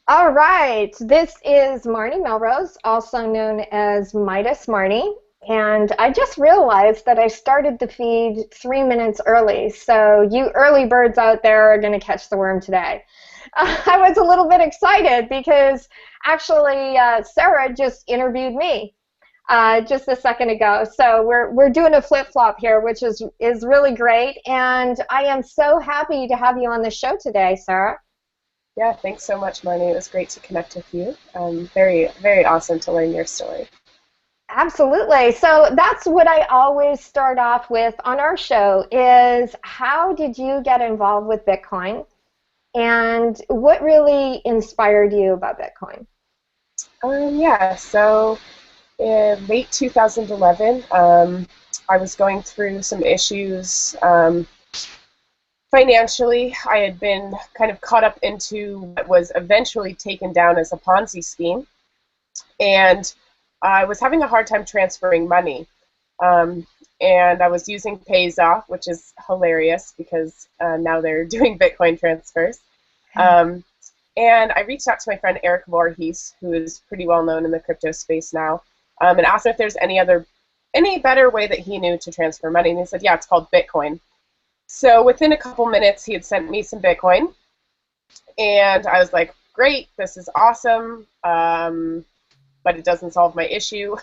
All right, this is Marnie Melrose, also known as Midas Marnie, and I just realized that I started the feed 3 minutes early, so you early birds out there are going to catch the worm today. I was a little bit excited because actually Sarah just interviewed me just a second ago, so we're doing a flip-flop here, which is really great, and I am so happy to have you on the show today, Sarah. Yeah, thanks so much, Marnie. It was great to connect with you. Very, very awesome to learn your story. Absolutely. So that's what I always start off with on our show is how did you get involved with Bitcoin and what really inspired you about Bitcoin? Yeah, so in late 2011, I was going through some issues financially. I had been kind of caught up into what was eventually taken down as a Ponzi scheme, and I was having a hard time transferring money. Um, and I was using Payza, which is hilarious because now they're doing Bitcoin transfers. Um, and I reached out to my friend Eric Voorhees, who is pretty well known in the crypto space now, and asked him if there's any better way that he knew to transfer money. And he said, yeah, it's called Bitcoin. So within a couple minutes, he had sent me some Bitcoin, and I was like, great, this is awesome. But it doesn't solve my issue.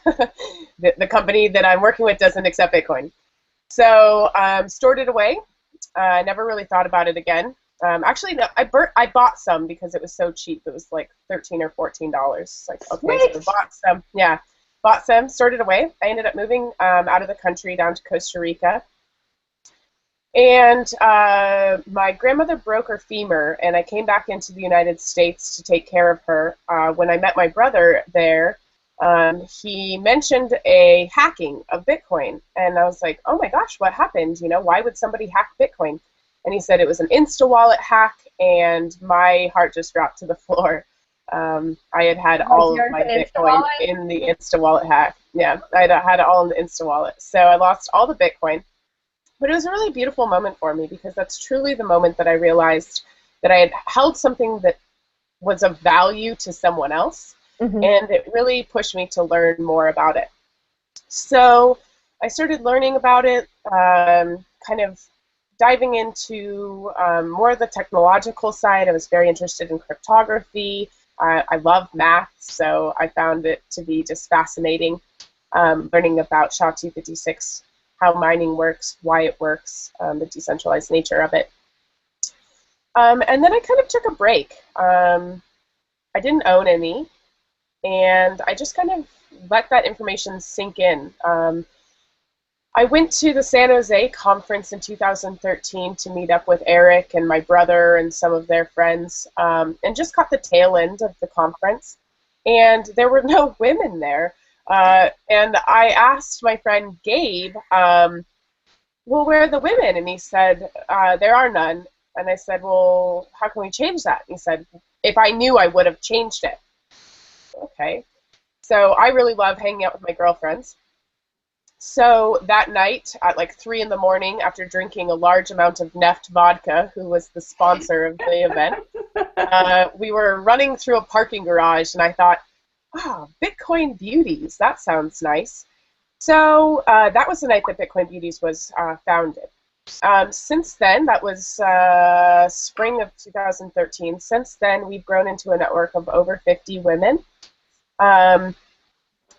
The company that I'm working with doesn't accept Bitcoin. So stored it away. I never really thought about it again. Actually, no, I bought some because it was so cheap. It was like $13 or $14. It's like, okay, so Sweet. I bought some. Yeah, bought some, stored it away. I ended up moving out of the country down to Costa Rica. And my grandmother broke her femur, and I came back into the United States to take care of her. When I met my brother there, he mentioned a hacking of Bitcoin, and I was like, "Oh my gosh, what happened? You know, why would somebody hack Bitcoin?" And he said it was an Insta wallet hack, and my heart just dropped to the floor. I had had Was all of yours my an Insta Bitcoin wallet? in the Insta wallet hack. Yeah, I had it all in the Insta wallet, so I lost all the Bitcoin. But it was a really beautiful moment for me because that's truly the moment that I realized that I had held something that was of value to someone else, Hmm. and it really pushed me to learn more about it. So I started learning about it, kind of diving into more of the technological side. I was very interested in cryptography. I love math, so I found it to be just fascinating, learning about SHA-256, how mining works, why it works, the decentralized nature of it. And then I kind of took a break. I didn't own any, and I just kind of let that information sink in. I went to the San Jose conference in 2013 to meet up with Eric and my brother and some of their friends, and just caught the tail end of the conference. And there were no women there. And I asked my friend Gabe, well, where are the women? And he said, there are none. And I said, well, how can we change that? And he said, if I knew, I would have changed it. Okay. So I really love hanging out with my girlfriends. So that night at like 3 in the morning, after drinking a large amount of Neft vodka, who was the sponsor of the event, we were running through a parking garage, and I thought, oh, Bitcoin Beauties, that sounds nice. So that was the night that Bitcoin Beauties was founded. Since then, that was spring of 2013. Since then, we've grown into a network of over 50 women. Um,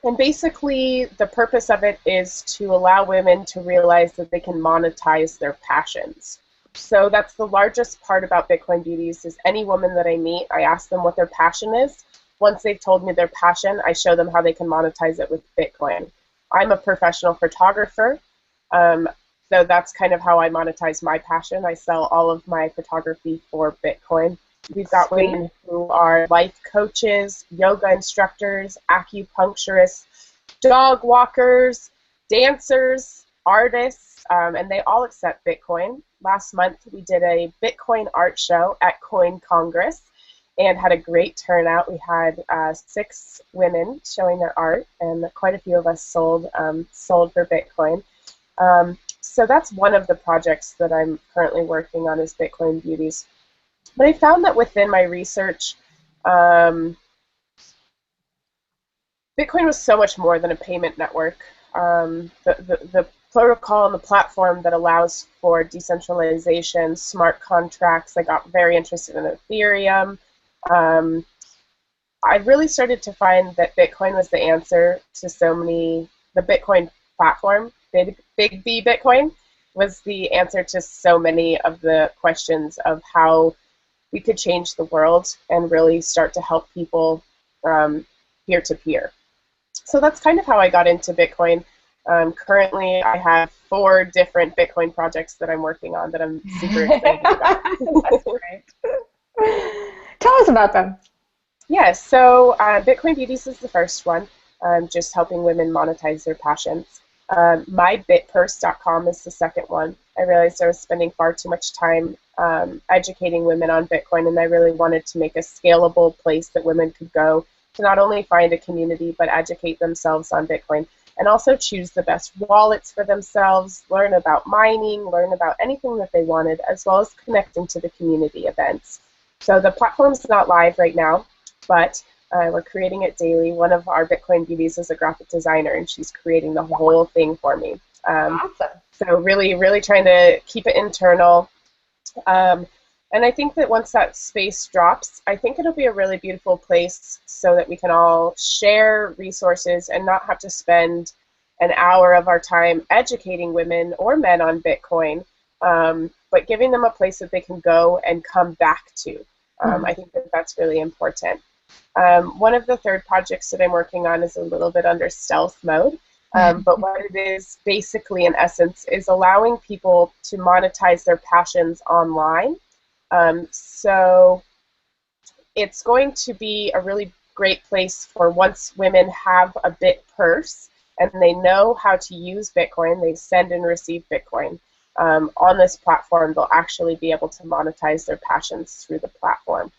and basically, the purpose of it is to allow women to realize that they can monetize their passions. So that's the largest part about Bitcoin Beauties is any woman that I meet, I ask them what their passion is. Once they've told me their passion, I show them how they can monetize it with Bitcoin. I'm a professional photographer, um, so that's kind of how I monetize my passion. I sell all of my photography for Bitcoin. We've got Sweet. women who are life coaches, yoga instructors, acupuncturists, dog walkers, dancers, artists, and they all accept Bitcoin. Last month, we did a Bitcoin art show at Coin Congress and had a great turnout. We had 6 women showing their art, and quite a few of us sold for Bitcoin. So that's one of the projects that I'm currently working on is Bitcoin Beauties. But I found that within my research, Um, Bitcoin was so much more than a payment network. The protocol and the platform that allows for decentralization, smart contracts. I got very interested in Ethereum. Um, I really started to find that Bitcoin was the answer to so many, the Bitcoin platform, Big B Bitcoin, was the answer to so many of the questions of how we could change the world and really start to help people peer to peer. So that's kind of how I got into Bitcoin. Currently, I have 4 different Bitcoin projects that I'm working on that I'm super excited about. That's great. Tell us about them. Yeah, so Bitcoin Beauties is the first one, just helping women monetize their passions. MyBitPurse.com is the second one. I realized I was spending far too much time educating women on Bitcoin, and I really wanted to make a scalable place that women could go to not only find a community, but educate themselves on Bitcoin, and also choose the best wallets for themselves, learn about mining, learn about anything that they wanted, as well as connecting to the community events. So the platform's not live right now, but we're creating it daily. One of our Bitcoin beauties is a graphic designer, and she's creating the whole thing for me. Awesome. So really, really trying to keep it internal. And I think that once that space drops, I think it'll be a really beautiful place so that we can all share resources and not have to spend an hour of our time educating women or men on Bitcoin, but giving them a place that they can go and come back to. I think that that's really important. One of the third projects that I'm working on is a little bit under stealth mode. But what it is basically, in essence, is allowing people to monetize their passions online. So it's going to be a really great place for once women have a BitPurse and they know how to use Bitcoin, they send and receive Bitcoin. On this platform, they'll actually be able to monetize their passions through the platform.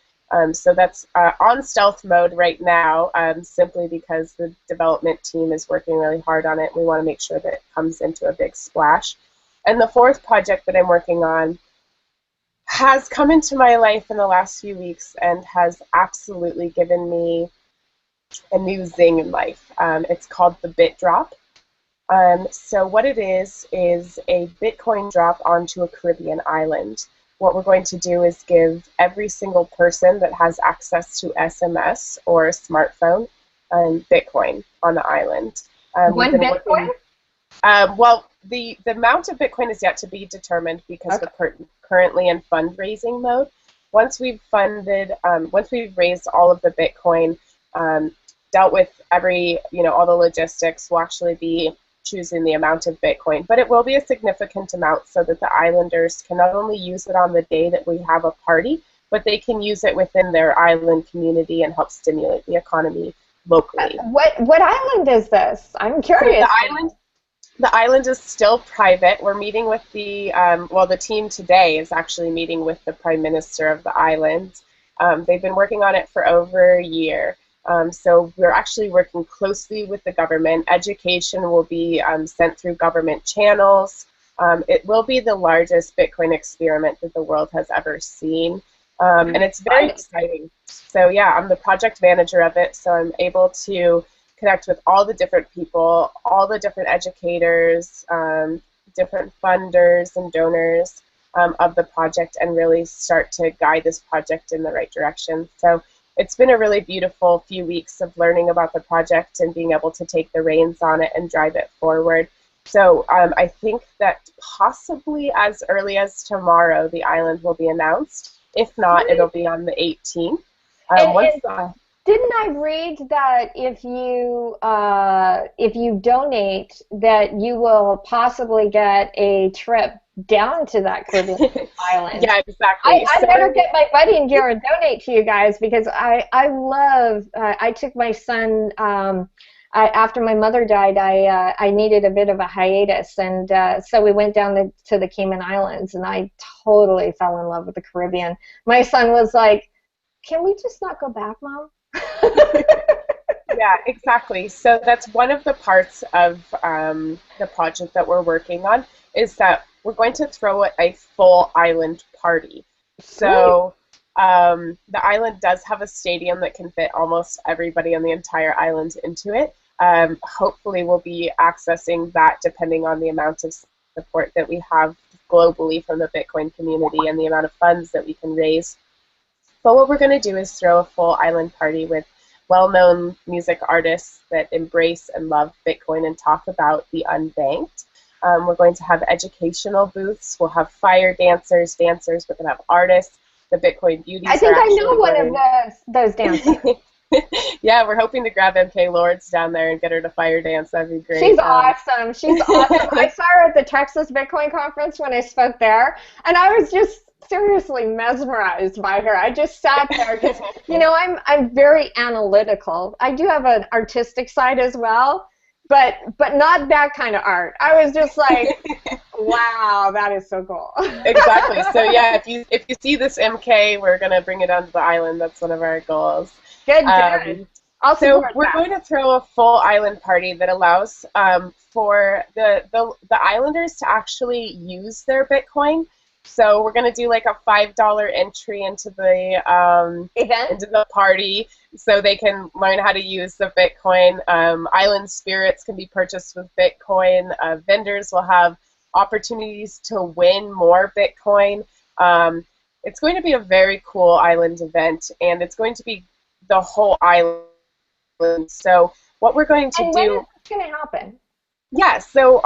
So that's on stealth mode right now, simply because the development team is working really hard on it. We want to make sure that it comes into a big splash. And the fourth project that I'm working on has come into my life in the last few weeks and has absolutely given me a new zing in life. It's called the Bit Drop. So what it is a Bitcoin drop onto a Caribbean island. What we're going to do is give every single person that has access to SMS or a smartphone Bitcoin on the island. One Bitcoin? Well, the amount of Bitcoin is yet to be determined because we're currently in fundraising mode. Once we've raised all of the Bitcoin, dealt with all the logistics, we'll actually be choosing the amount of Bitcoin. But it will be a significant amount so that the islanders can not only use it on the day that we have a party, but they can use it within their island community and help stimulate the economy locally. What island is this? I'm curious. So the island is still private. We're meeting with the team today is actually meeting with the Prime Minister of the island. They've been working on it for over a year. So we're actually working closely with the government. Education will be sent through government channels. It will be the largest Bitcoin experiment that the world has ever seen. And it's very exciting. So yeah, I'm the project manager of it, so I'm able to connect with all the different people, all the different educators, different funders and donors of the project, and really start to guide this project in the right direction. So it's been a really beautiful few weeks of learning about the project and being able to take the reins on it and drive it forward. So I think that possibly as early as tomorrow, the island will be announced. If not, it'll be on the 18th. Didn't I read that if you donate, that you will possibly get a trip down to that Caribbean island? Yeah, exactly. I better get my buddy in here and donate to you guys, because I love. I took my son. After my mother died, I needed a bit of a hiatus, and so we went down to the Cayman Islands, and I totally fell in love with the Caribbean. My son was like, "Can we just not go back, Mom?" Yeah, exactly. So that's one of the parts of the project that we're working on, is that we're going to throw a full island party. So The island does have a stadium that can fit almost everybody on the entire island into it. Hopefully we'll be accessing that depending on the amount of support that we have globally from the Bitcoin community and the amount of funds that we can raise. But what we're going to do is throw a full island party with well-known music artists that embrace and love Bitcoin and talk about the unbanked. We're going to have educational booths. We'll have fire dancers. We're going to have artists. The Bitcoin beauties. I think I know one of those dancers. Yeah, we're hoping to grab MK Lords down there and get her to fire dance. That'd be great. She's awesome. She's awesome. I saw her at the Texas Bitcoin conference when I spoke there, and I was just seriously mesmerized by her. I just sat there because, you know, I'm very analytical. I do have an artistic side as well, but not that kind of art. I was just like, wow, that is so cool. Exactly. So yeah, if you see this MK, we're gonna bring it onto the island. That's one of our goals. Good. So we're going to throw a full island party that allows for the islanders to actually use their Bitcoin. So we're going to do like a $5 entry into the event, into the party, so they can learn how to use the Bitcoin. Island spirits can be purchased with Bitcoin. Vendors will have opportunities to win more Bitcoin. It's going to be a very cool island event, and it's going to be the whole island. So what we're going to do. When is this going to happen? Yeah, so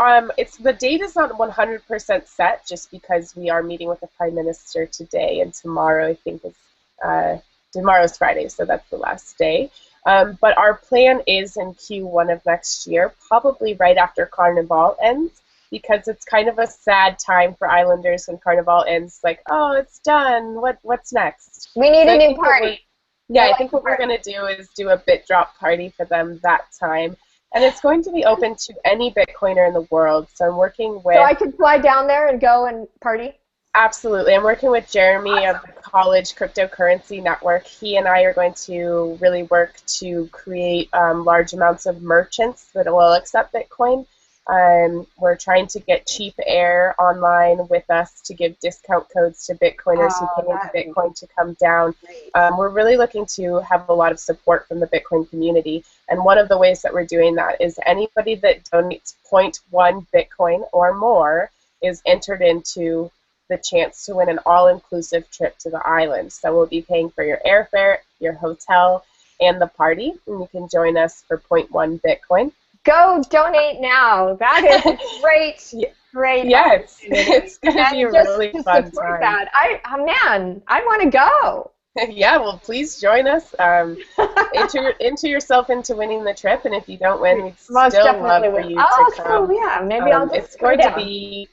the date is not 100% set, just because we are meeting with the Prime Minister today, and tomorrow I think is tomorrow's Friday, so that's the last day. But our plan is in Q1 of next year, probably right after Carnival ends, because it's kind of a sad time for Islanders when Carnival ends. Like, oh, it's done. What's next? We need a new party. Yeah, I think what we're going to do is do a bit drop party for them that time. And it's going to be open to any Bitcoiner in the world. So I'm working with... So I could fly down there and go and party? Absolutely. I'm working with Jeremy of the College Cryptocurrency Network. He and I are going to really work to create large amounts of merchants that will accept Bitcoin. We're trying to get cheap air online with us to give discount codes to Bitcoiners who pay into Bitcoin to come down. We're really looking to have a lot of support from the Bitcoin community. And one of the ways that we're doing that is anybody that donates 0.1 Bitcoin or more is entered into the chance to win an all-inclusive trip to the island. So we'll be paying for your airfare, your hotel, and the party. And you can join us for 0.1 Bitcoin. Go donate now. That is great. Great. Yeah, it's going to be a really fun time. That. I want to go. Yeah, well, please join us. Enter yourself into winning the trip, and if you don't win, we'd still love for you to come. So yeah, maybe I'll just It's going to be,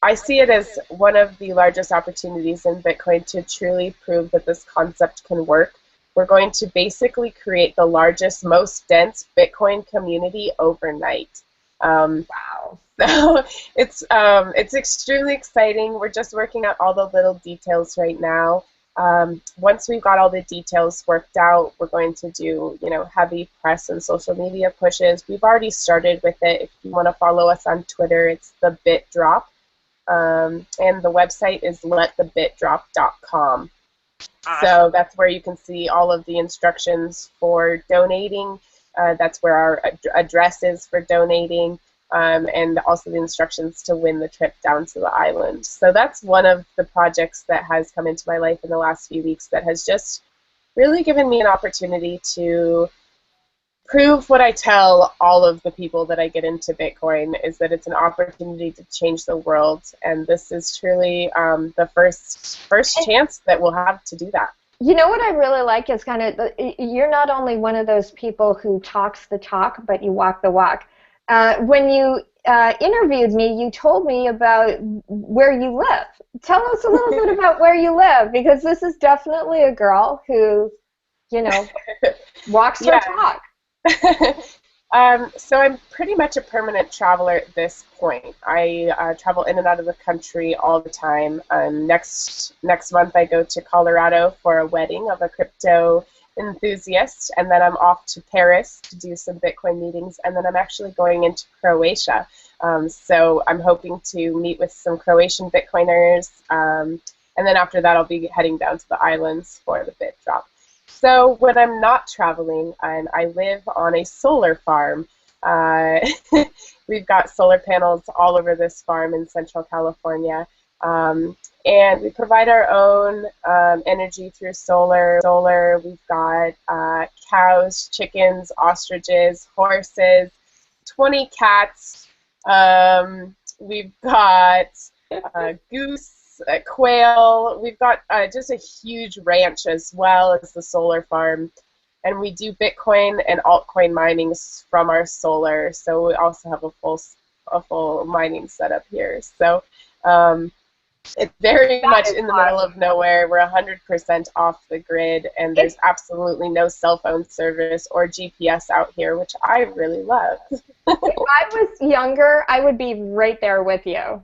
I see it as one of the largest opportunities in Bitcoin to truly prove that this concept can work. We're going to basically create the largest, most dense Bitcoin community overnight. Wow. So it's extremely exciting. We're just working out all the little details right now. Once we've got all the details worked out, we're going to do, heavy press and social media pushes. We've already started with it. If you want to follow us on Twitter, it's the Bit Drop. And the website is letthebitdrop.com. Awesome. So that's where you can see all of the instructions for donating. That's where our address is for donating, and also the instructions to win the trip down to the island. So that's one of the projects that has come into my life in the last few weeks that has just really given me an opportunity to prove what I tell all of the people that I get into Bitcoin, is that it's an opportunity to change the world, and this is truly the first chance that we'll have to do that. You know what I really like is you're not only one of those people who talks the talk, but you walk the walk. When you interviewed me, you told me about where you live. Tell us a little bit about where you live, because this is definitely a girl who, walks her talk. So I'm pretty much a permanent traveler at this point. I travel in and out of the country all the time. Next month I go to Colorado for a wedding of a crypto enthusiast, and then I'm off to Paris to do some Bitcoin meetings, and then I'm actually going into Croatia. So I'm hoping to meet with some Croatian Bitcoiners And then after that, I'll be heading down to the islands for the bit drop. So when I'm not traveling, and I live on a solar farm, uh, we've got solar panels all over this farm in Central California. And we provide our own energy through solar. We've got cows, chickens, ostriches, horses, 20 cats. We've got goose, quail. We've got just a huge ranch as well as the solar farm. And we do Bitcoin and altcoin mining from our solar. So we also have a full mining setup here. So it's very much in the middle of nowhere. We're 100% off the grid, and there's absolutely no cell phone service or GPS out here, which I really love. If I was younger, I would be right there with you.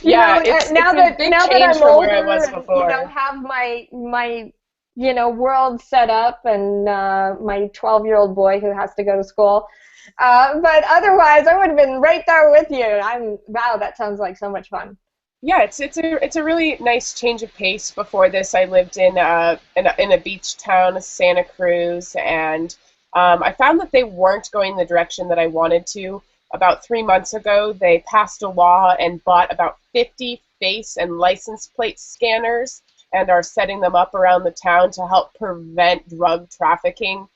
Yeah, now that I'm older, I was before. Have my world set up, and my 12-year-old boy who has to go to school. But otherwise, I would have been right there with you. Wow, that sounds like so much fun. Yeah, it's a really nice change of pace. Before this, I lived in a beach town, Santa Cruz, and I found that they weren't going the direction that I wanted to. About 3 months ago, they passed a law and bought about 50 face and license plate scanners and are setting them up around the town to help prevent drug trafficking.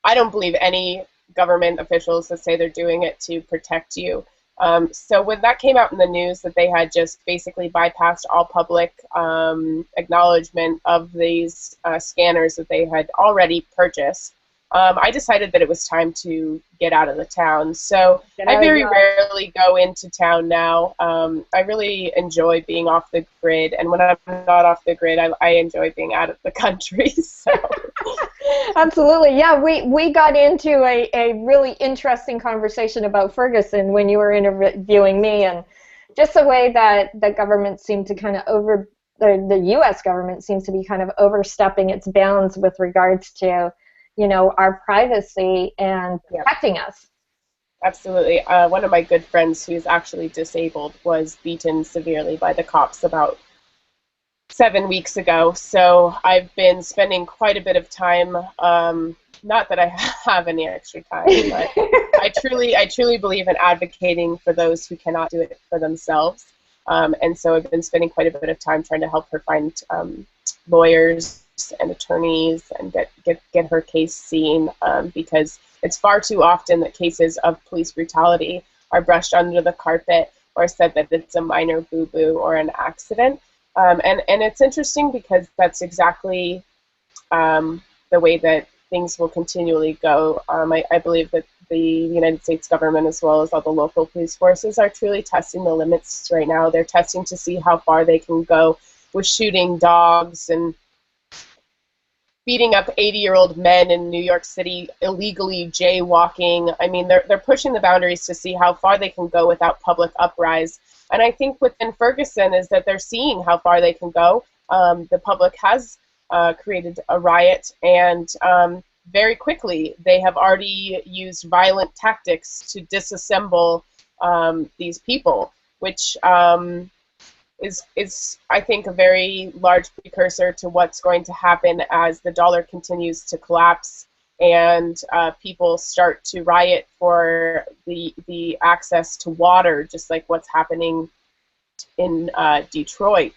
I don't believe any government officials that say they're doing it to protect you. So when that came out in the news that they had just basically bypassed all public acknowledgement of these scanners that they had already purchased, I decided that it was time to get out of the town. So I very rarely go into town now. I really enjoy being off the grid, and when I'm not off the grid, I enjoy being out of the country. So. Absolutely. Yeah, we got into a really interesting conversation about Ferguson when you were interviewing me, and just the way that the government seemed to kind of the U.S. government seems to be kind of overstepping its bounds with regards to, our privacy and protecting us. Absolutely. One of my good friends who's actually disabled was beaten severely by the cops about 7 weeks ago. So I've been spending quite a bit of time, not that I have any extra time, but I truly believe in advocating for those who cannot do it for themselves. And so I've been spending quite a bit of time trying to help her find lawyers and attorneys and get her case seen, because it's far too often that cases of police brutality are brushed under the carpet or said that it's a minor boo-boo or an accident. And it's interesting because that's exactly the way that things will continually go. I believe that the United States government, as well as all the local police forces, are truly testing the limits right now. They're testing to see how far they can go with shooting dogs and beating up 80-year-old men in New York City, illegally jaywalking. I mean, they're pushing the boundaries to see how far they can go without public uprise. And I think within Ferguson is that they're seeing how far they can go. The public has created a riot, and very quickly they have already used violent tactics to disassemble these people, which is I think a very large precursor to what's going to happen as the dollar continues to collapse and people start to riot for the access to water, just like what's happening in Detroit.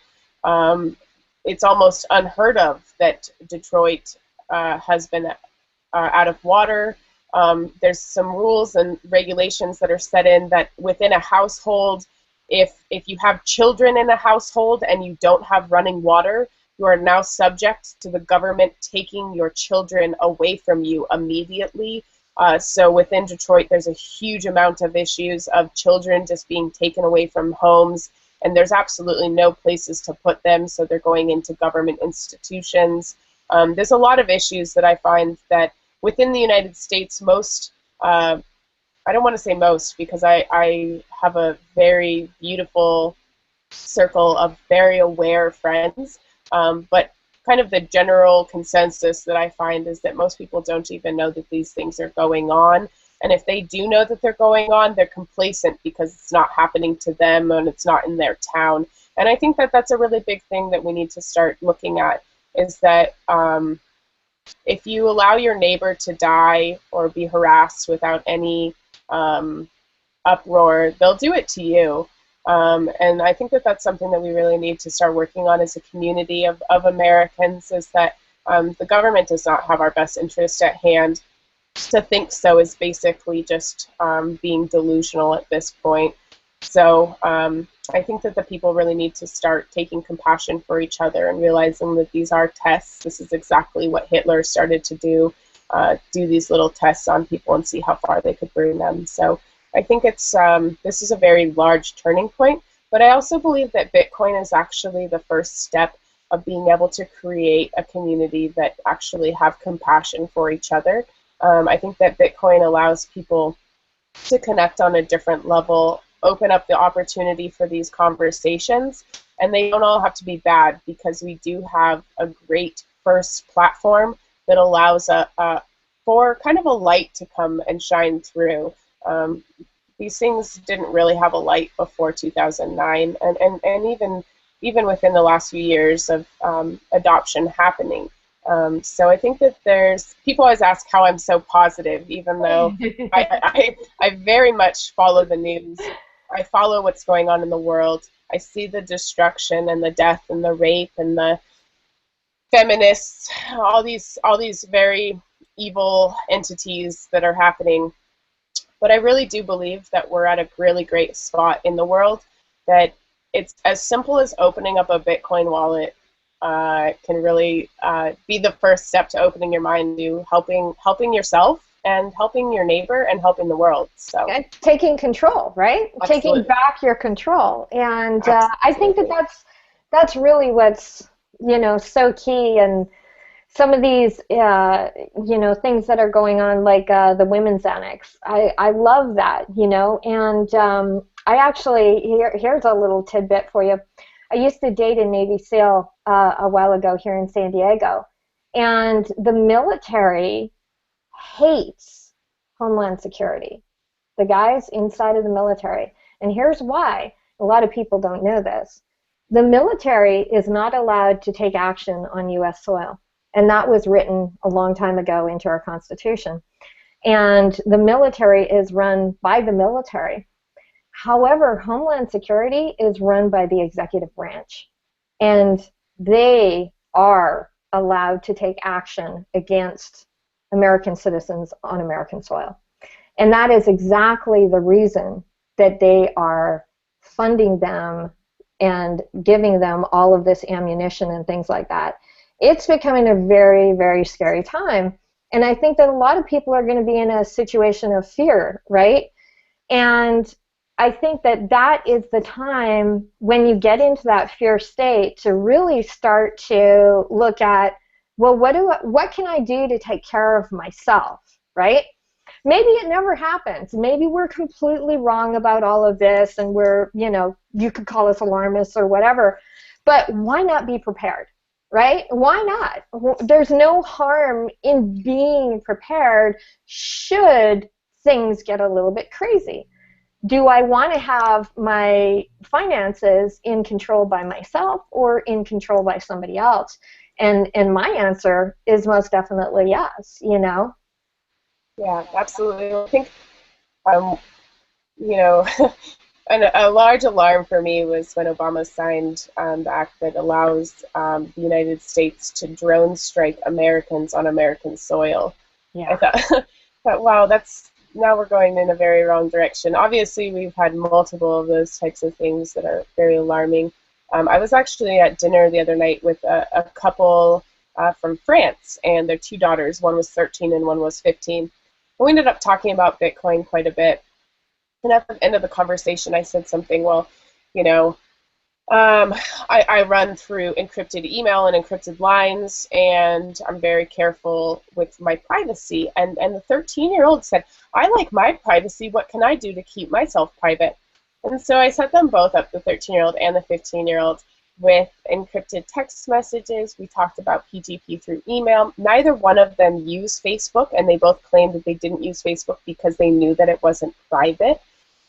It's almost unheard of that Detroit has been out of water. There's some rules and regulations that are set in that within a household, if you have children in a household and you don't have running water, you are now subject to the government taking your children away from you immediately. So within Detroit, there's a huge amount of issues of children just being taken away from homes, and there's absolutely no places to put them, so they're going into government institutions. There's a lot of issues that I find that within the United States, most I don't want to say most, because I have a very beautiful circle of very aware friends, but kind of the general consensus that I find is that most people don't even know that these things are going on, And if they do know that they're going on, they're complacent because it's not happening to them and it's not in their town. And I think that that's a really big thing that we need to start looking at, is that if you allow your neighbor to die or be harassed without any uproar, they'll do it to you. And I think that that's something that we really need to start working on as a community of Americans, is that the government does not have our best interest at hand. To think so is basically just being delusional at this point. So I think that the people really need to start taking compassion for each other and realizing that these are tests. This is exactly what Hitler started to do these little tests on people and see how far they could bring them. So I think it's this is a very large turning point, but I also believe that Bitcoin is actually the first step of being able to create a community that actually have compassion for each other. I think that Bitcoin allows people to connect on a different level, open up the opportunity for these conversations, and they don't all have to be bad, because we do have a great first platform that allows for kind of a light to come and shine through. These things didn't really have a light before 2009, and even within the last few years of adoption happening. So I think that people always ask how I'm so positive, even though I very much follow the news. I follow what's going on in the world. I see the destruction and the death and the rape and the feminists, all these very evil entities that are happening. But I really do believe that we're at a really great spot in the world, that it's as simple as opening up a Bitcoin wallet can really be the first step to opening your mind to helping yourself and helping your neighbor and helping the world. So taking control, right? Absolutely. Taking back your control. And I think that that's really what's, so key. And some of these, things that are going on, like the women's annex, I love that, and I actually, here's a little tidbit for you. I used to date a Navy SEAL a while ago here in San Diego, and the military hates Homeland Security, the guys inside of the military. And here's why. A lot of people don't know this. The military is not allowed to take action on U.S. soil. And that was written a long time ago into our Constitution. And the military is run by the military. However, Homeland Security is run by the executive branch. And they are allowed to take action against American citizens on American soil. And that is exactly the reason that they are funding them and giving them all of this ammunition and things like that. It's becoming a very, very scary time. And I think that a lot of people are going to be in a situation of fear, right? And I think that that is the time when you get into that fear state to really start to look at, well, what can I do to take care of myself, right? Maybe it never happens. Maybe we're completely wrong about all of this, and we're, you could call us alarmists or whatever, but why not be prepared, right? Why not? There's no harm in being prepared should things get a little bit crazy. Do I want to have my finances in control by myself or in control by somebody else? And my answer is most definitely yes, Yeah, absolutely. I think, a large alarm for me was when Obama signed the act that allows the United States to drone strike Americans on American soil. Yeah. I thought, wow, now we're going in a very wrong direction. Obviously, we've had multiple of those types of things that are very alarming. I was actually at dinner the other night with a couple from France and their two daughters. One was 13 and one was 15. We ended up talking about Bitcoin quite a bit. And at the end of the conversation, I said something, well, I run through encrypted email and encrypted lines, and I'm very careful with my privacy. And the 13-year-old said, I like my privacy. What can I do to keep myself private? And so I set them both up, the 13-year-old and the 15-year-old. with encrypted text messages. We talked about PGP through email. Neither one of them use Facebook, and they both claimed that they didn't use Facebook because they knew that it wasn't private.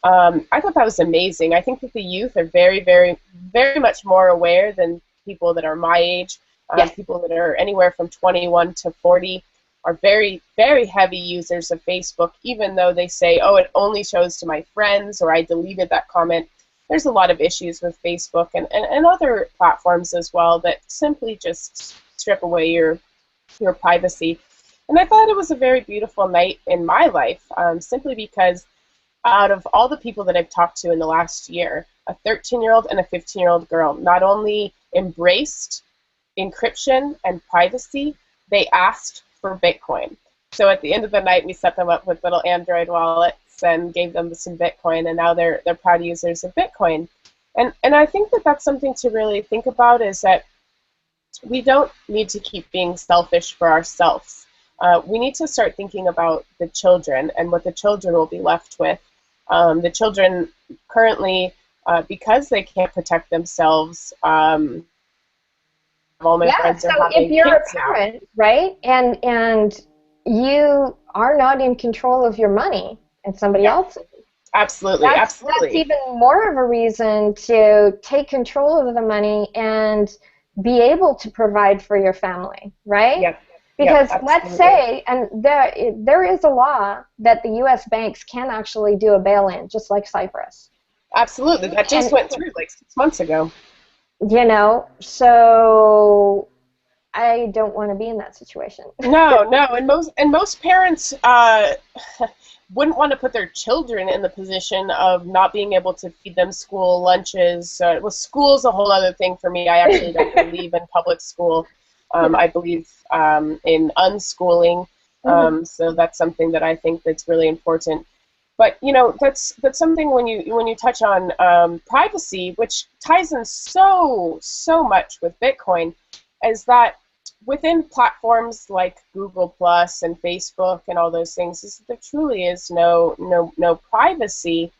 I thought that was amazing. I think that the youth are very, very, very much more aware than people that are my age. Yes. People that are anywhere from 21 to 40 are very, very heavy users of Facebook, even though they say, oh, it only shows to my friends, or I deleted that comment. There's a lot of issues with Facebook and other platforms as well that simply just strip away your privacy. And I thought it was a very beautiful night in my life, simply because out of all the people that I've talked to in the last year, a 13-year-old and a 15-year-old girl not only embraced encryption and privacy, they asked for Bitcoin. So at the end of the night, we set them up with little Android wallets and gave them some Bitcoin, and now they're proud users of Bitcoin. And I think that that's something to really think about, is that we don't need to keep being selfish for ourselves. We need to start thinking about the children and what the children will be left with. The children currently, because they can't protect themselves, all my Yeah, friends so are if having you're a kids now. parent, right, and you are not in control of your money and somebody Yeah, else, absolutely, that's absolutely. even more of a reason to take control of the money and be able to provide for your family, right? Yep, yep, Because let's absolutely. say, and there is a law that the U.S. banks can actually do a bail-in, just like Cyprus. Absolutely. That just And, went through like 6 months ago. so I don't want to be in that situation. No, no, and most parents wouldn't want to put their children in the position of not being able to feed them school lunches. Well, school's a whole other thing for me. I actually don't believe in public school. I believe in unschooling. Mhm. So that's something that I think that's really important. But that's something when you touch on privacy, which ties in so much with Bitcoin, is that within platforms like Google Plus and Facebook and all those things, there truly is no privacy.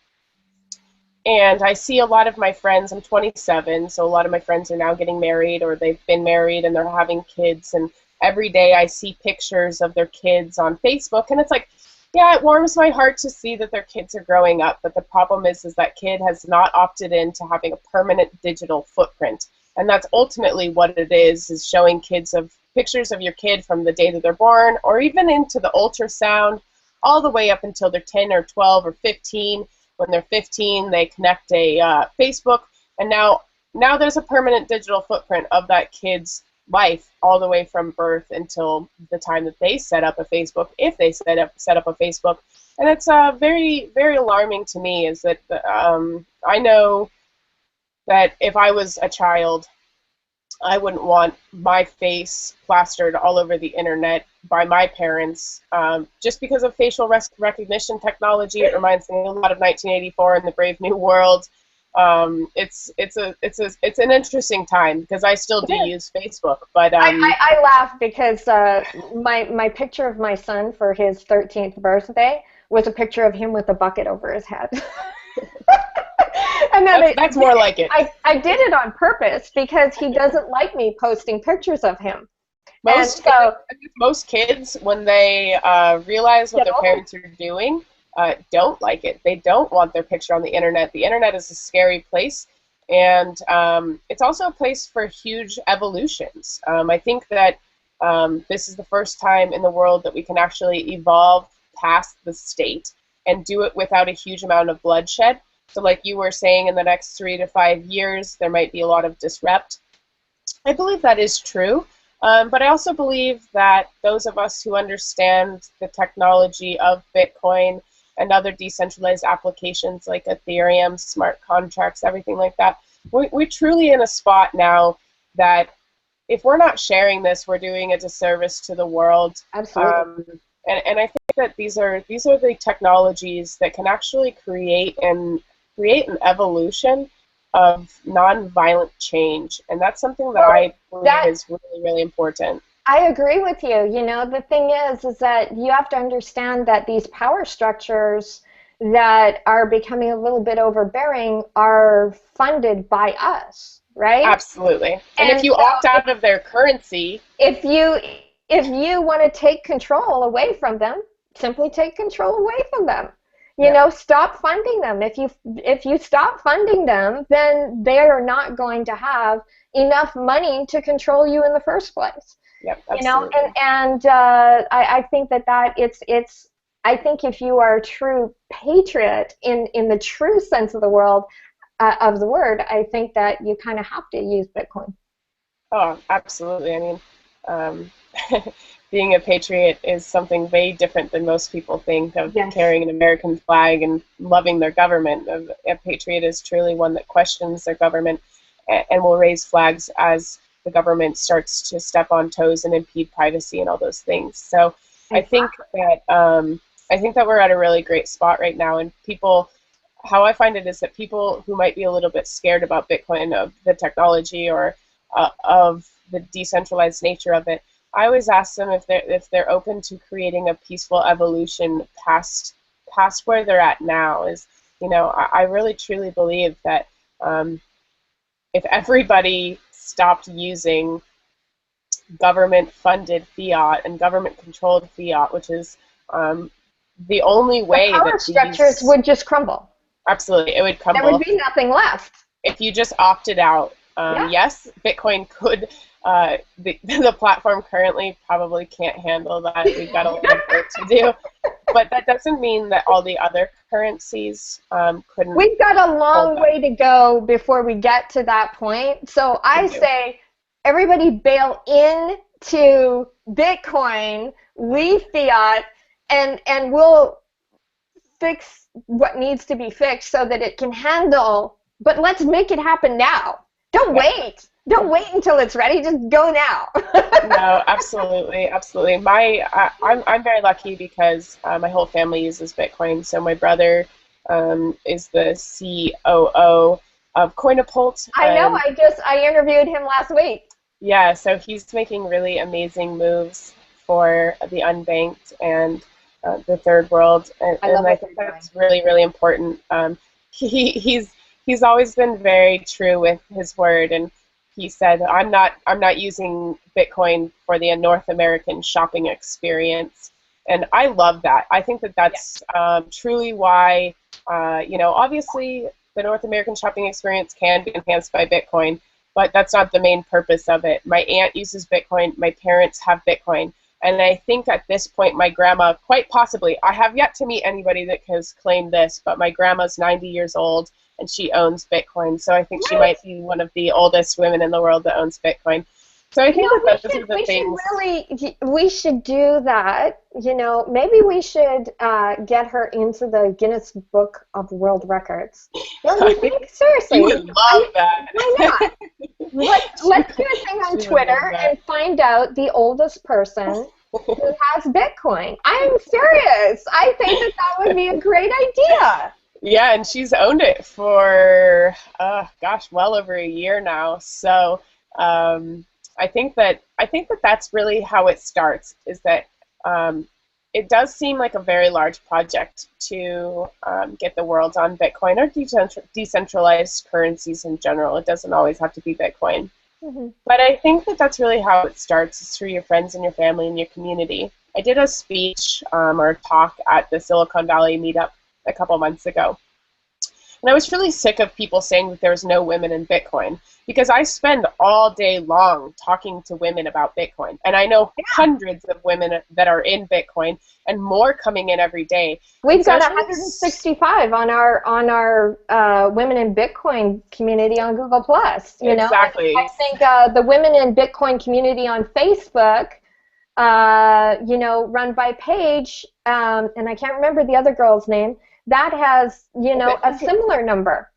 And I see a lot of my friends, I'm 27, so a lot of my friends are now getting married, or they've been married and they're having kids. And every day I see pictures of their kids on Facebook, and it's like, yeah, it warms my heart to see that their kids are growing up. But the problem is that kid has not opted into having a permanent digital footprint. And that's ultimately what it is showing kids of pictures of your kid from the day that they're born, or even into the ultrasound, all the way up until they're 10 or 12 or 15. When they're 15, they connect a Facebook, and now there's a permanent digital footprint of that kid's life all the way from birth until the time that they set up a Facebook, if they set up a Facebook. And it's very, very alarming to me, is that I know that if I was a child, I wouldn't want my face plastered all over the internet by my parents, just because of facial recognition technology. It reminds me a lot of 1984 and the Brave New World. It's an interesting time, because I still do use Facebook, but I laugh because my picture of my son for his 13th birthday was a picture of him with a bucket over his head. And then that's more like it. I did it on purpose because he doesn't like me posting pictures of him. And Most so, most kids, when they realize what get their over it. parents are doing, don't like it. They don't want their picture on the internet. The internet is a scary place, and it's also a place for huge evolutions. I think that this is the first time in the world that we can actually evolve past the state and do it without a huge amount of bloodshed. So like you were saying, in the next 3 to 5 years, there might be a lot of disrupt. I believe that is true. But I also believe that those of us who understand the technology of Bitcoin and other decentralized applications like Ethereum, smart contracts, everything like that, we're truly in a spot now that if we're not sharing this, we're doing a disservice to the world. Absolutely. And I think that these are the technologies that can actually create an evolution of nonviolent change, and that's something that Well, I believe that is really, really important. I agree with you. The thing is that you have to understand that these power structures that are becoming a little bit overbearing are funded by us, right? Absolutely. And if And you so opt out of their currency, if you if you want to take control away from them, simply take control away from them. You yeah, know, stop funding them. If you stop funding them, then they are not going to have enough money to control you in the first place. yeah, You know, absolutely. I think that it's I think if you are a true patriot in the true sense of the world of the word, I think that you kind of have to use Bitcoin. Oh, absolutely. I mean, um, being a patriot is something way different than most people think of Yes. carrying an American flag and loving their government. A patriot is truly one that questions their government and will raise flags as the government starts to step on toes and impede privacy and all those things. So I think Exactly. that I think that we're at a really great spot right now, and people. How I find it is that people who might be a little bit scared about Bitcoin, of the technology, or of the decentralized nature of it, I always ask them if they're open to creating a peaceful evolution past where they're at now. Is I really truly believe that um, if everybody stopped using government funded fiat and government controlled fiat, which is the only The way power that structures these would just crumble. absolutely it would There would crumble be nothing left. if you just opted out. Yeah. Yes, Bitcoin could. The platform currently probably can't handle that. We've got a lot of work to do, but that doesn't mean that all the other currencies couldn't We've got a hold long that. way to go before we get to that point. So We I do. say everybody bail into Bitcoin, leave fiat, and we'll fix what needs to be fixed so that it can handle. But let's make it happen now. Don't Yep. wait. Don't wait until it's ready. Just go now. No, absolutely, absolutely. I'm very lucky because my whole family uses Bitcoin. So my brother is the COO of Coinapult, I know. and I interviewed him last week. yeah, so he's making really amazing moves for the unbanked and the third world, I love and I what think they're doing. that's really, really important. He's always been very true with his word, and he said, "I'm not using Bitcoin for the North American shopping experience," and I love that. I think that Yeah. that's truly why, obviously the North American shopping experience can be enhanced by Bitcoin, but that's not the main purpose of it. My aunt uses Bitcoin. My parents have Bitcoin. And I think at this point, my grandma, quite possibly, I have yet to meet anybody that has claimed this, but my grandma's 90 years old and she owns Bitcoin. So I think she might be one of the oldest women in the world that owns Bitcoin. So I You think know, that those are the things. we should do that. You know, maybe we should get her into the Guinness Book of World Records. Don't you think? She Seriously, would love that. why not? Let's do a thing on She would love Twitter that. and find out the oldest person who has Bitcoin. I'm serious. I think that would be a great idea. Yeah, and she's owned it for, gosh, well over a year now. So um, I think that that's really how it starts. Is that it does seem like a very large project to get the world on Bitcoin or decentralized currencies in general. It doesn't always have to be Bitcoin. Mhm. But I think that that's really how it starts, is through your friends and your family and your community. I did a speech or a talk at the Silicon Valley meetup a couple months ago. And I was really sick of people saying that there's no women in Bitcoin, because I spend all day long talking to women about Bitcoin. And I know hundreds of women that are in Bitcoin and more coming in every day. And We've so got it's really 165 on our Women in Bitcoin community on Google Plus. You know, I exactly. think the Women in Bitcoin community on Facebook, run by Paige, and I can't remember the other girl's name. That has a similar number.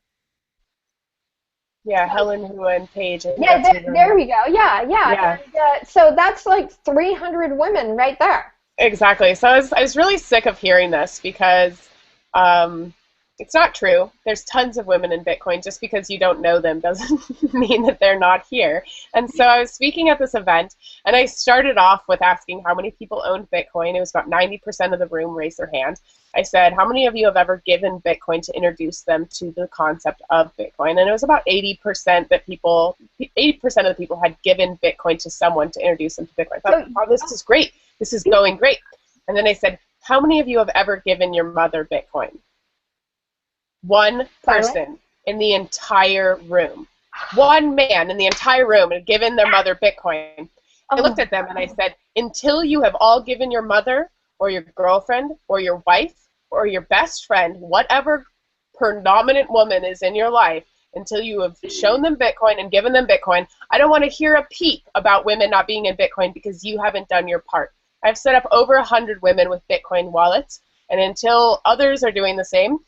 Yeah, So Helen Hua and Paige. I think yeah, that's who there they're. we go. Yeah, yeah, Yeah. and so that's like 300 women right there. Exactly. So I was really sick of hearing this because um, It's not true. There's tons of women in Bitcoin. Just because you don't know them doesn't mean that they're not here. And so I was speaking at this event, and I started off with asking how many people owned Bitcoin. It was about 90% of the room raised their hand. I said, how many of you have ever given Bitcoin to introduce them to the concept of Bitcoin? And it was about 80% that 80% of the people had given Bitcoin to someone to introduce them to Bitcoin. I thought, oh, this is great. This is going great. And then I said, how many of you have ever given your mother Bitcoin? One person in the entire room. One man in the entire room had given their mother Bitcoin. I looked at them and I said, until you have all given your mother or your girlfriend or your wife or your best friend, whatever predominant woman is in your life, until you have shown them Bitcoin and given them Bitcoin, I don't want to hear a peep about women not being in Bitcoin because you haven't done your part. I've set up over 100 women with Bitcoin wallets, and until others are doing the same,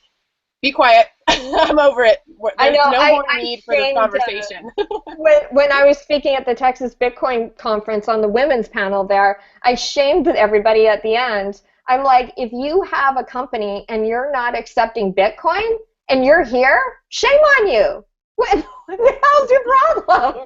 be quiet. I'm over it. There's no more need for this conversation. when I was speaking at the Texas Bitcoin conference on the women's panel there, I shamed everybody at the end. I'm like, if you have a company and you're not accepting Bitcoin and you're here, shame on you. What the hell's your problem?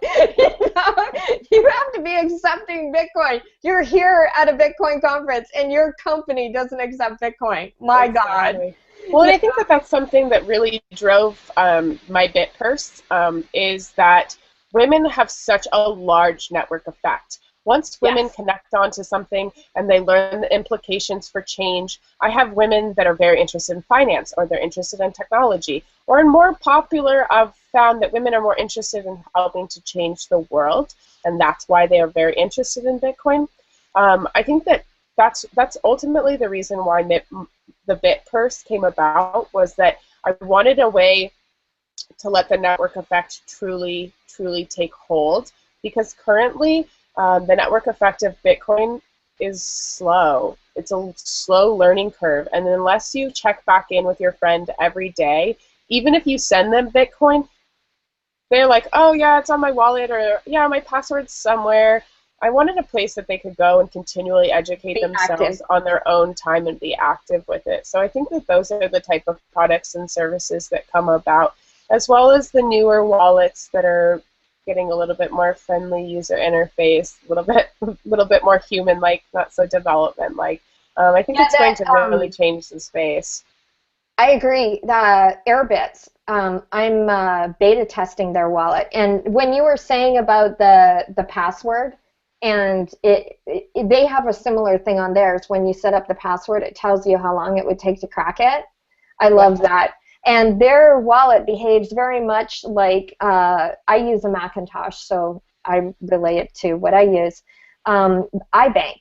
You have to be accepting Bitcoin. You're here at a Bitcoin conference and your company doesn't accept Bitcoin. My God. Well, and I think that that's something that really drove MyBitPurse, is that women have such a large network effect. Once women connect onto something and they learn the implications for change, I have women that are very interested in finance, or they're interested in technology, or in more popular, I've found that women are more interested in helping to change the world, and that's why they are very interested in Bitcoin. I think that that's ultimately the reason why the BitPurse came about, was that I wanted a way to let the network effect truly take hold, because currently the network effect of Bitcoin is slow. It's a slow learning curve, and unless you check back in with your friend every day, even if you send them Bitcoin, they're like, oh yeah, it's on my wallet, or yeah, my password's somewhere. I wanted a place that they could go and continually educate themselves on their own time and be active with it. So I think that those are the type of products and services that come about, as well as the newer wallets that are getting a little bit more friendly user interface, a little bit more human-like, not so development-like. I think it's going to really change the space. I agree. Airbits, I'm beta testing their wallet, and when you were saying about the password, and they have a similar thing on theirs. When you set up the password, it tells you how long it would take to crack it. I love that. And their wallet behaves very much like, I use a Macintosh, so I relay it to what I use, iBank,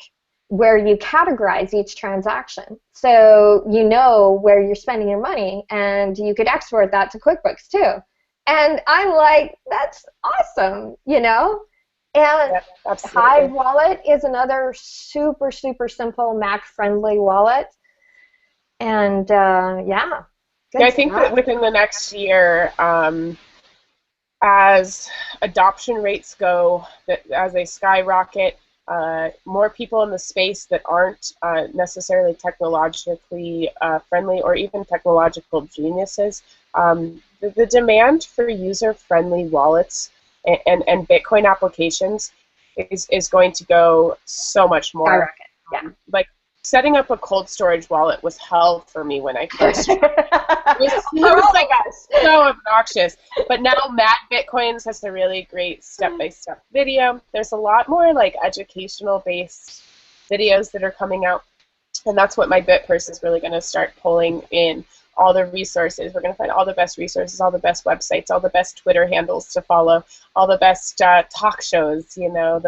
where you categorize each transaction. So you know where you're spending your money, and you could export that to QuickBooks too. And I'm like, that's awesome, you know? And Hive Wallet is another super simple Mac-friendly wallet. And yeah. I think that within the next year, as adoption rates go, as they skyrocket, more people in the space that aren't necessarily technologically friendly or even technological geniuses, the demand for user-friendly wallets and Bitcoin applications is going to go so much more. Like, setting up a cold storage wallet was hell for me when I first it was like so obnoxious. But now Mad Bitcoins has a really great step-by-step video. There's a lot more like educational-based videos that are coming out, and that's what MyBitPurse is really going to start pulling in. All the resources. We're going to find all the best resources, all the best websites, all the best Twitter handles to follow, all the best talk shows, you know,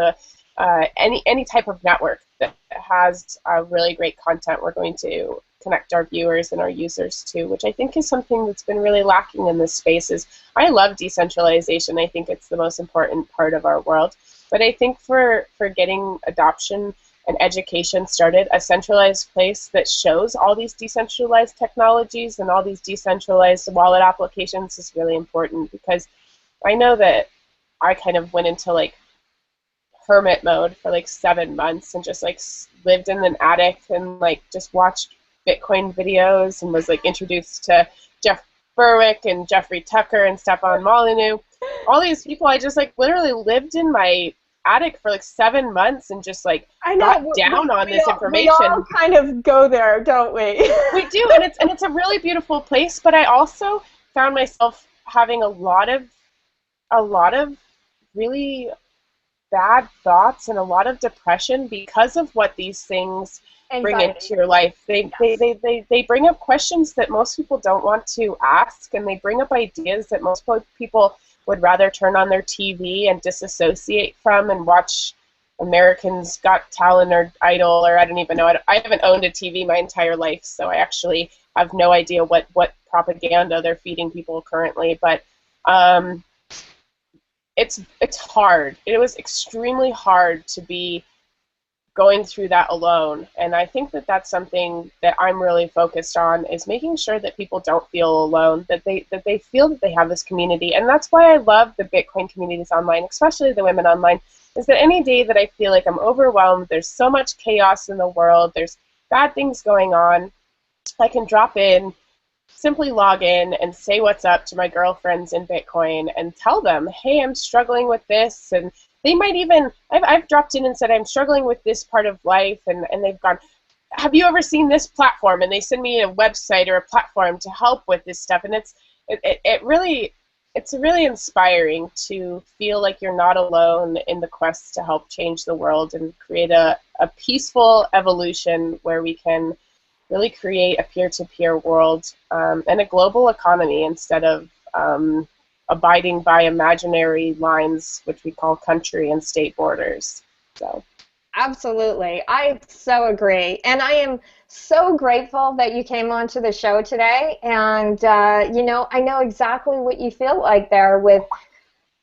any type of network that has really great content we're going to connect our viewers and our users to, which I think is something that's been really lacking in this space. I love decentralization. I think it's the most important part of our world. But I think for getting adoption and education started, a centralized place that shows all these decentralized technologies and all these decentralized wallet applications is really important, because I know that I kind of went into like hermit mode for like 7 months and just like lived in an attic and like just watched Bitcoin videos and was like introduced to Jeff Berwick and Jeffrey Tucker and Stefan Molyneux. All these people, I just like literally lived in my attic for like 7 months and just like got down on this information. We all kind of go there, don't we? We do, and it's a really beautiful place. But I also found myself having a lot of really bad thoughts and a lot of depression because of what these things bring into your life. They bring up questions that most people don't want to ask, and they bring up ideas that most people would rather turn on their TV and disassociate from and watch Americans Got Talent or Idol, or I don't even know. I haven't owned a TV my entire life, so I actually have no idea what propaganda they're feeding people currently. But it's hard. It was extremely hard to be going through that alone, and I think that that's something that I'm really focused on, is making sure that people don't feel alone, that they feel that they have this community. And that's why I love the Bitcoin communities online, especially the women online, is that any day that I feel like I'm overwhelmed, there's so much chaos in the world, there's bad things going on, I can drop in, simply log in and say what's up to my girlfriends in Bitcoin and tell them, hey, I'm struggling with this. And they might even, I've dropped in and said, I'm struggling with this part of life, and they've gone, have you ever seen this platform? And they send me a website or a platform to help with this stuff. And it's really inspiring to feel like you're not alone in the quest to help change the world and create a peaceful evolution where we can really create a peer-to-peer world and a global economy instead of abiding by imaginary lines, which we call country and state borders. So, absolutely, I so agree, and I am so grateful that you came onto the show today. And you know, I know exactly what you feel like there with.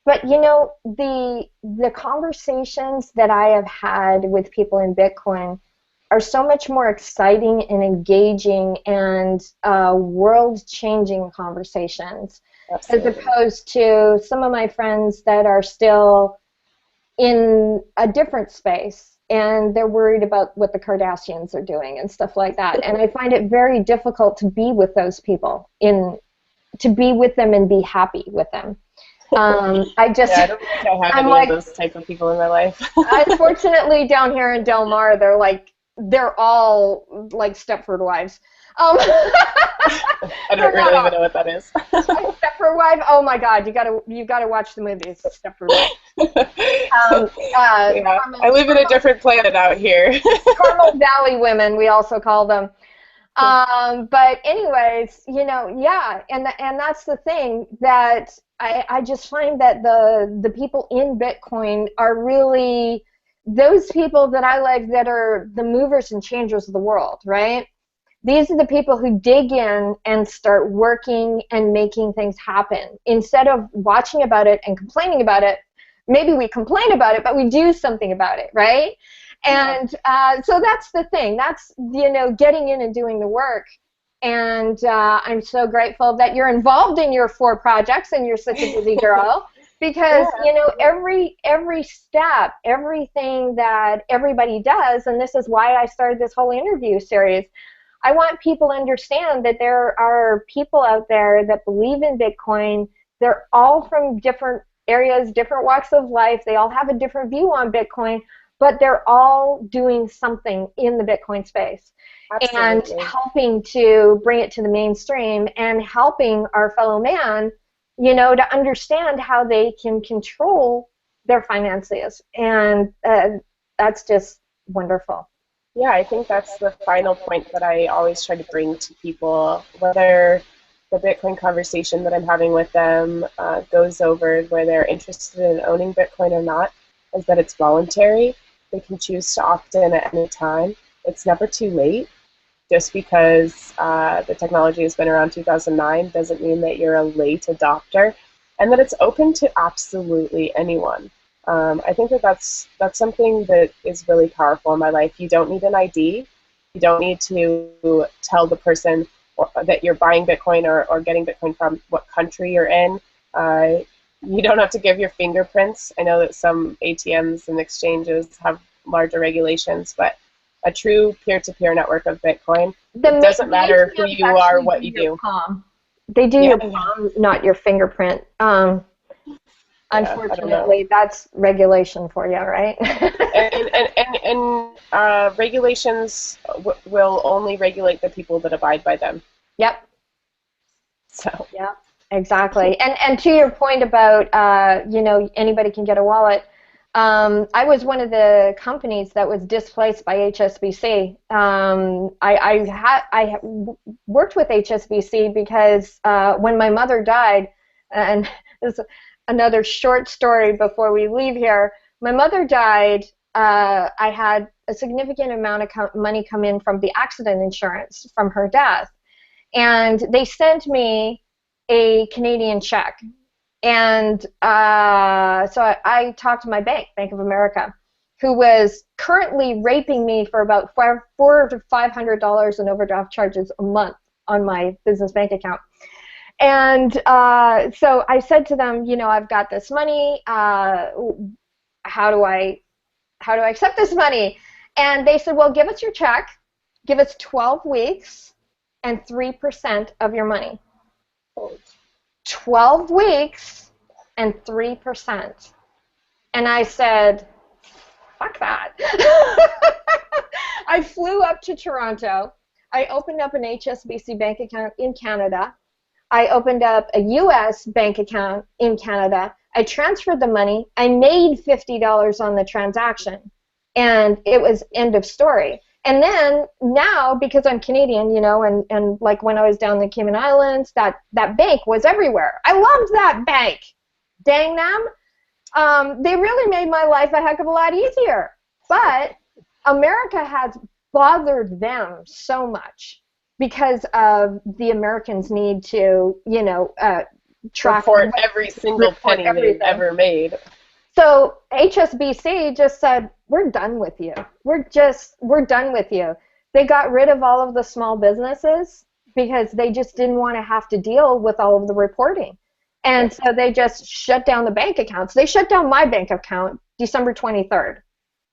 But you know, the conversations that I have had with people in Bitcoin are so much more exciting and engaging and world-changing conversations. Absolutely. As opposed to some of my friends that are still in a different space and they're worried about what the Kardashians are doing and stuff like that. And I find it very difficult to be with those people, to be with them and be happy with them. I don't think I have any of those type of people in my life. Unfortunately, down here in Del Mar, they're all like Stepford wives. I don't really even know what that is. Stepford Wife? Oh my God, you gotta watch the movies. Stepford Wife. Yeah, I live in a different planet out here. Carmel Valley women, we also call them. But anyways, you know, yeah, and that's the thing, that I just find that the people in Bitcoin are really those people that I like, that are the movers and changers of the world, right? These are the people who dig in and start working and making things happen. Instead of watching about it and complaining about it, maybe we complain about it, but we do something about it, right? And so that's the thing. That's, you know, getting in and doing the work. And I'm so grateful that you're involved in your 4 projects and you're such a busy girl. Because, you know, every step, everything that everybody does, and this is why I started this whole interview series, I want people to understand that there are people out there that believe in Bitcoin. They're all from different areas, different walks of life. They all have a different view on Bitcoin, but they're all doing something in the Bitcoin space. Absolutely. And helping to bring it to the mainstream and helping our fellow man, you know, to understand how they can control their finances. And that's just wonderful. Yeah, I think that's the final point that I always try to bring to people, whether the Bitcoin conversation that I'm having with them goes over where they're interested in owning Bitcoin or not, is that it's voluntary. They can choose to opt in at any time. It's never too late. Just because the technology has been around 2009 doesn't mean that you're a late adopter, and that it's open to absolutely anyone. I think that that's something that is really powerful in my life. You don't need an ID. You don't need to tell the person that you're buying Bitcoin or getting Bitcoin from what country you're in. You don't have to give your fingerprints. I know that some ATMs and exchanges have larger regulations, but a true peer-to-peer network of Bitcoin. The It doesn't matter who ATMs you are, actually what do you your do. palm. They do Yeah, your palm, not your fingerprint. yeah, I don't know. Unfortunately, that's regulation for you, right? And regulations will only regulate the people that abide by them. Yep. So Yeah, exactly. And to your point about anybody can get a wallet. I was one of the companies that was displaced by HSBC. I worked with HSBC because when my mother died, and this is another short story before we leave here. My mother died. I had a significant amount of money come in from the accident insurance from her death. And they sent me a Canadian check. And so I talked to my bank, Bank of America, who was currently raping me for about $400 to $500 in overdraft charges a month on my business bank account. And so I said to them, I've got this money. How do I accept this money? And they said, well, give us your check, give us 12 weeks and 3% of your money. 12 weeks and 3%. And I said, fuck that. I flew up to Toronto. I opened up an HSBC bank account in Canada. I opened up a US bank account in Canada. I transferred the money. I made $50 on the transaction. And it was end of story. And then now, because I'm Canadian, and like when I was down in the Cayman Islands, that bank was everywhere. I loved that bank. Dang them. They really made my life a heck of a lot easier. But America has bothered them so much because of the Americans' need to, track report every single penny they've ever made. So HSBC just said, we're done with you. We're done with you. They got rid of all of the small businesses because they just didn't want to have to deal with all of the reporting. And so they just shut down the bank accounts. They shut down my bank account December 23rd.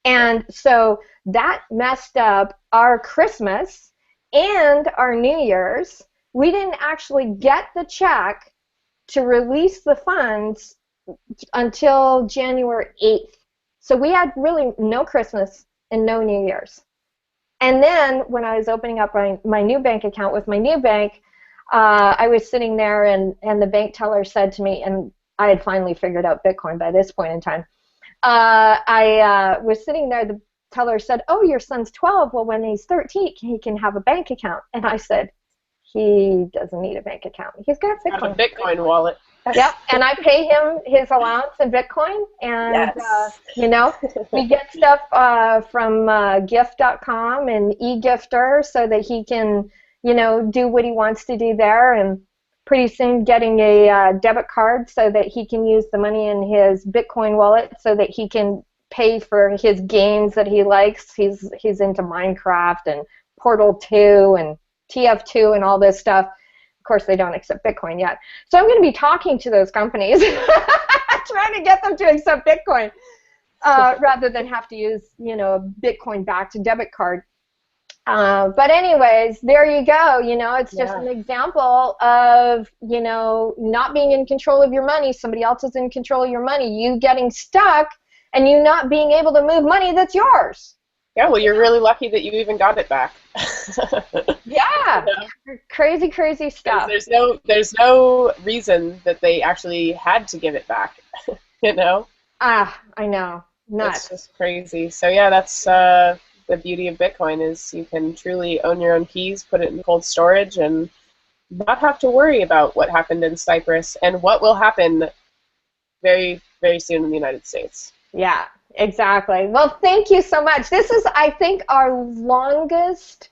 And so that messed up our Christmas and our New Year's. We didn't actually get the check to release the funds until January 8th. So we had really no Christmas and no New Year's. And then when I was opening up my new bank account with my new bank, I was sitting there and the bank teller said to me, and I had finally figured out Bitcoin by this point in time. I was sitting there, the teller said, oh, your son's 12. Well, when he's 13, he can have a bank account. And I said, he doesn't need a bank account. He's got Bitcoin. Have a Bitcoin wallet. Yep, and I pay him his allowance in Bitcoin, and we get stuff from gift.com and eGifter so that he can, do what he wants to do there, and pretty soon getting a debit card so that he can use the money in his Bitcoin wallet so that he can pay for his games that he likes. He's into Minecraft and Portal 2 and TF2 and all this stuff. Of course, they don't accept Bitcoin yet. So I'm going to be talking to those companies, trying to get them to accept Bitcoin rather than have to use, a Bitcoin-backed debit card. But anyways, there you go. It's just an example of, not being in control of your money. Somebody else is in control of your money. You getting stuck and you not being able to move money that's yours. Yeah, well, you're really lucky that you even got it back. Yeah, crazy, crazy stuff. There's no reason that they actually had to give it back. I know, nuts. It's just crazy. So yeah, that's the beauty of Bitcoin is you can truly own your own keys, put it in cold storage, and not have to worry about what happened in Cyprus and what will happen very, very soon in the United States. Yeah. Exactly. Well, thank you so much. This is, I think, our longest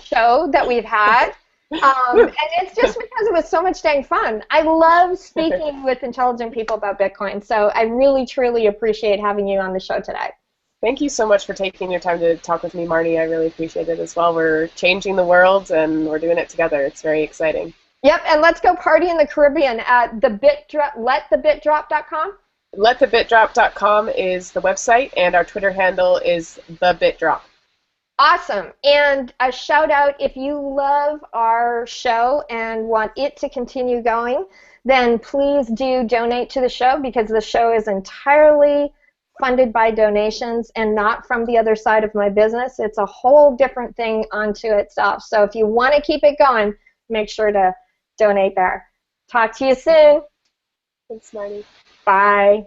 show that we've had. And it's just because it was so much dang fun. I love speaking with intelligent people about Bitcoin. So I really, truly appreciate having you on the show today. Thank you so much for taking your time to talk with me, Marnie. I really appreciate it as well. We're changing the world, and we're doing it together. It's very exciting. Yep, and let's go party in the Caribbean at letthebitdrop.com. Letthebitdrop.com is the website, and our Twitter handle is thebitdrop. Awesome. And a shout out, if you love our show and want it to continue going, then please do donate to the show, because the show is entirely funded by donations and not from the other side of my business. It's a whole different thing unto itself. So if you want to keep it going, make sure to donate there. Talk to you soon. Thanks, Marty. Bye.